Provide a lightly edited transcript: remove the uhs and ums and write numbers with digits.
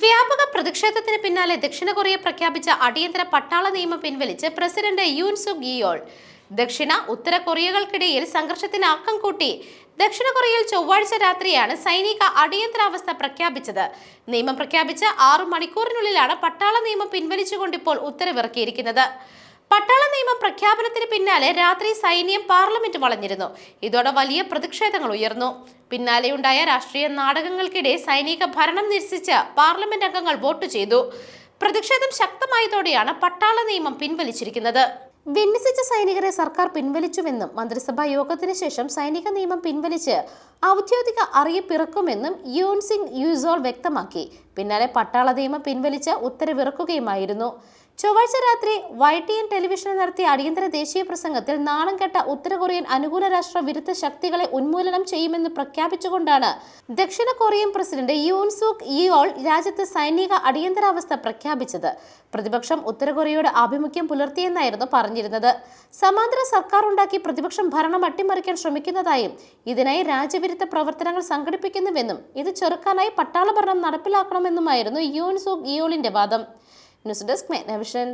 വ്യാപക പ്രതിഷേധത്തിന് പിന്നാലെ ദക്ഷിണ കൊറിയ പ്രഖ്യാപിച്ച അടിയന്തര പട്ടാള നിയമം പിൻവലിച്ച് പ്രസിഡന്റ് യൂൻ സുക് യിയോൾ. ദക്ഷിണ ഉത്തര കൊറിയകൾക്കിടയിൽ സംഘർഷത്തിന് ആക്കം കൂട്ടി ദക്ഷിണ കൊറിയയിൽ ചൊവ്വാഴ്ച രാത്രിയാണ് സൈനിക അടിയന്തരാവസ്ഥ പ്രഖ്യാപിച്ചത്. നിയമം പ്രഖ്യാപിച്ച് 6 മണിക്കൂറിനുള്ളിലാണ് പട്ടാള നിയമം പിൻവലിച്ചുകൊണ്ട് ഇപ്പോൾ ഉത്തരവിറക്കിയിരിക്കുന്നത്. പട്ടാള നിയമം പ്രഖ്യാപനത്തിന് പിന്നാലെ രാത്രി സൈന്യം പാർലമെന്റ് വളഞ്ഞിരുന്നു. ഇതോടെ വലിയ പ്രതിഷേധങ്ങൾ ഉയർന്നു. പിന്നാലെയുണ്ടായ രാഷ്ട്രീയ നാടകങ്ങൾക്കിടെ സൈനിക ഭരണം നിരസിച്ച് പാർലമെന്റ് അംഗങ്ങൾ വോട്ട് ചെയ്തു. പ്രതിഷേധം ശക്തമായതോടെയാണ് പട്ടാള നിയമം പിൻവലിച്ചിരിക്കുന്നത്. വിന്യസിച്ച സൈനികരെ സർക്കാർ പിൻവലിച്ചുവെന്നും മന്ത്രിസഭാ യോഗത്തിന് ശേഷം സൈനിക നിയമം പിൻവലിച്ച് ഔദ്യോഗിക അറിയിപ്പിറക്കുമെന്നും യൂൻ സുക് യിയോൾ വ്യക്തമാക്കി. പിന്നാലെ പട്ടാള നിയമം പിൻവലിച്ച് ഉത്തരവിറക്കുകയുമായിരുന്നു. ചൊവ്വാഴ്ച രാത്രി YTN ടെലിവിഷനിൽ നടത്തിയ അടിയന്തര ദേശീയ പ്രസംഗത്തിൽ നാണം കെട്ട ഉത്തര കൊറിയൻ അനുകൂല രാഷ്ട്ര വിരുദ്ധ ശക്തികളെ ഉന്മൂലനം ചെയ്യുമെന്ന് പ്രഖ്യാപിച്ചുകൊണ്ടാണ് ദക്ഷിണ കൊറിയൻ പ്രസിഡന്റ് യൂൻ സുക് യിയോൾ രാജ്യത്ത് സൈനിക അടിയന്തരാവസ്ഥ പ്രഖ്യാപിച്ചത്. പ്രതിപക്ഷം ഉത്തര കൊറിയയുടെ ആഭിമുഖ്യം പുലർത്തിയെന്നായിരുന്നു പറഞ്ഞിരുന്നത്. സമാന്തര സർക്കാർ ഉണ്ടാക്കി പ്രതിപക്ഷം ഭരണം അട്ടിമറിക്കാൻ ശ്രമിക്കുന്നതായും ഇതിനായി രാജ്യവിരുദ്ധ പ്രവർത്തനങ്ങൾ സംഘടിപ്പിക്കുന്നുവെന്നും ഇത് ചെറുക്കാനായി പട്ടാള ഭരണം നടപ്പിലാക്കണമെന്നുമായിരുന്നു യൂൻ സുക് യിയോളിന്റെ വാദം. News desk മെഗ്നവിഷൻ.